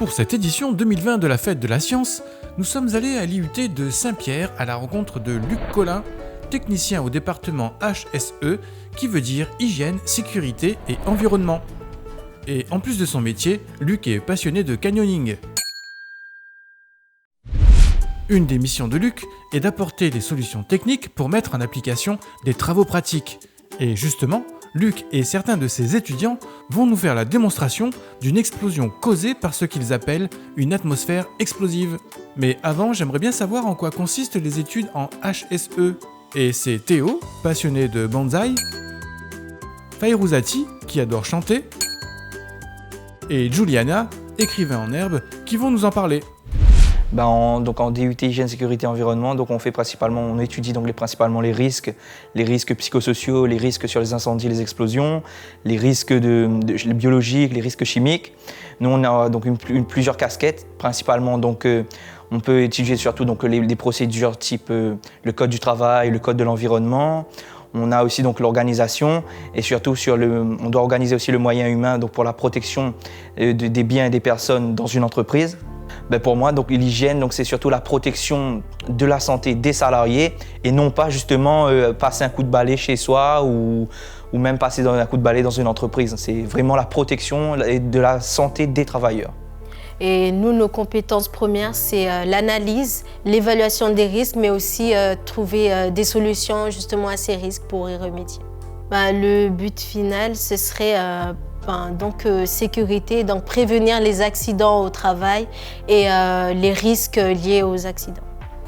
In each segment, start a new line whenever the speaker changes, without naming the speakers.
Pour cette édition 2020 de la Fête de la Science, nous sommes allés à l'IUT de Saint-Pierre à la rencontre de Luc Collin, technicien au département HSE, qui veut dire Hygiène, Sécurité et Environnement. Et en plus de son métier, Luc est passionné de canyoning. Une des missions de Luc est d'apporter des solutions techniques pour mettre en application des travaux pratiques. Et justement, Luc et certains de ses étudiants vont nous faire la démonstration d'une explosion causée par ce qu'ils appellent une atmosphère explosive. Mais avant, j'aimerais bien savoir en quoi consistent les études en HSE. Et c'est Théo, passionné de bonsaï, Fairouzati, qui adore chanter, et Juliana, écrivain en herbe, qui vont nous en parler.
En DUT Hygiène, Sécurité, Environnement, on étudie principalement les risques psychosociaux, les risques sur les incendies, les explosions, les risques les biologiques, les risques chimiques. Nous, on a plusieurs casquettes, principalement on peut étudier surtout les procédures type le code du travail, le code de l'environnement. On a aussi l'organisation et surtout on doit organiser aussi le moyen humain pour la protection des biens et des personnes dans une entreprise. Pour moi, l'hygiène, c'est surtout la protection de la santé des salariés et non pas justement passer un coup de balai chez soi ou même passer un coup de balai dans une entreprise. C'est vraiment la protection de la santé des travailleurs.
Et nous, nos compétences premières, c'est l'analyse, l'évaluation des risques, mais aussi trouver des solutions justement à ces risques pour y remédier. Le but final, ce serait sécurité, prévenir les accidents au travail et les risques liés aux accidents.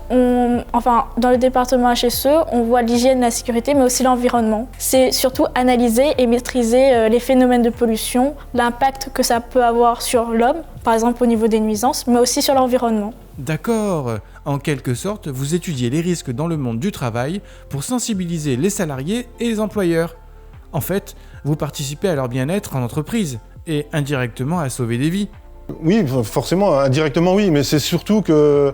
Dans le département HSE, on voit l'hygiène, la sécurité, mais aussi l'environnement. C'est surtout analyser et maîtriser les phénomènes de pollution, l'impact que ça peut avoir sur l'homme, par exemple au niveau des nuisances, mais aussi sur l'environnement.
D'accord. En quelque sorte, vous étudiez les risques dans le monde du travail pour sensibiliser les salariés et les employeurs. En fait, vous participez à leur bien-être en entreprise et indirectement à sauver des vies.
Oui, forcément, indirectement oui, mais c'est surtout que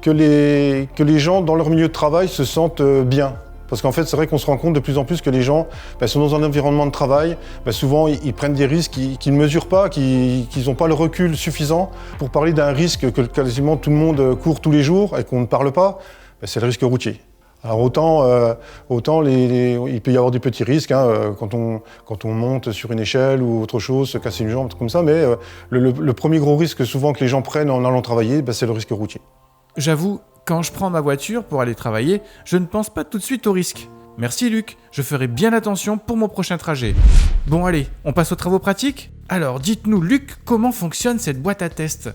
les gens dans leur milieu de travail se sentent bien. Parce qu'en fait, c'est vrai qu'on se rend compte de plus en plus que les gens sont dans un environnement de travail, souvent ils prennent des risques qu'ils ne mesurent pas, qu'ils n'ont pas le recul suffisant pour parler d'un risque que quasiment tout le monde court tous les jours et qu'on ne parle pas, c'est le risque routier. Alors autant il peut y avoir des petits risques quand on monte sur une échelle ou autre chose, se casser une jambe, comme ça, mais le premier gros risque souvent que les gens prennent en allant travailler, c'est le risque routier.
J'avoue, quand je prends ma voiture pour aller travailler, je ne pense pas tout de suite au risque. Merci Luc, je ferai bien attention pour mon prochain trajet. Bon allez, on passe aux travaux pratiques ? Alors dites-nous Luc, comment fonctionne cette boîte à test ?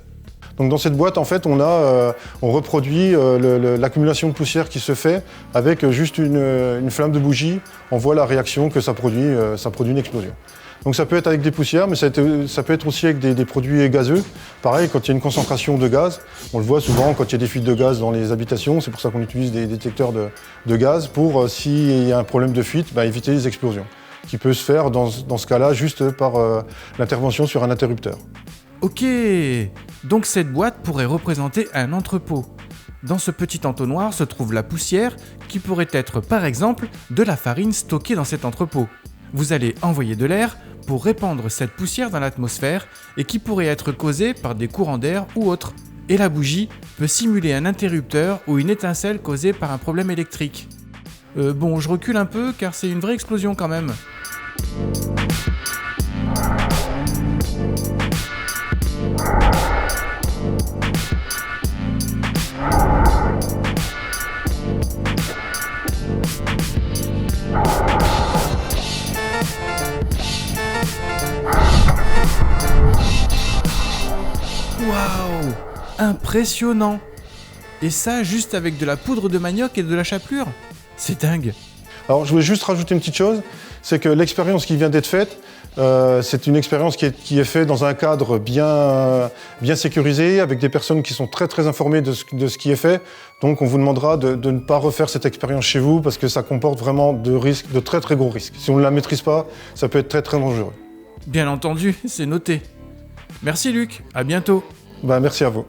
Donc dans cette boîte, en fait, on reproduit l'accumulation de poussière qui se fait avec juste une flamme de bougie. On voit la réaction que ça produit une explosion. Donc ça peut être avec des poussières, mais ça peut être aussi avec des produits gazeux. Pareil, quand il y a une concentration de gaz, on le voit souvent quand il y a des fuites de gaz dans les habitations, c'est pour ça qu'on utilise des détecteurs de gaz pour, s'il y a un problème de fuite, éviter les explosions, qui peut se faire dans ce cas-là juste par l'intervention sur un interrupteur.
Ok, donc cette boîte pourrait représenter un entrepôt. Dans ce petit entonnoir se trouve la poussière qui pourrait être par exemple de la farine stockée dans cet entrepôt. Vous allez envoyer de l'air pour répandre cette poussière dans l'atmosphère et qui pourrait être causée par des courants d'air ou autres. Et la bougie peut simuler un interrupteur ou une étincelle causée par un problème électrique. Je recule un peu car c'est une vraie explosion quand même. Waouh, impressionnant! Et ça juste avec de la poudre de manioc et de la chapelure? C'est dingue!
Alors je voulais juste rajouter une petite chose, c'est que l'expérience qui vient d'être faite, c'est une expérience qui est faite dans un cadre bien sécurisé, avec des personnes qui sont très très informées de ce qui est fait. Donc on vous demandera de ne pas refaire cette expérience chez vous parce que ça comporte vraiment de très très gros risques. Si on ne la maîtrise pas, ça peut être très très dangereux.
Bien entendu, c'est noté. Merci Luc, à bientôt.
Merci à vous.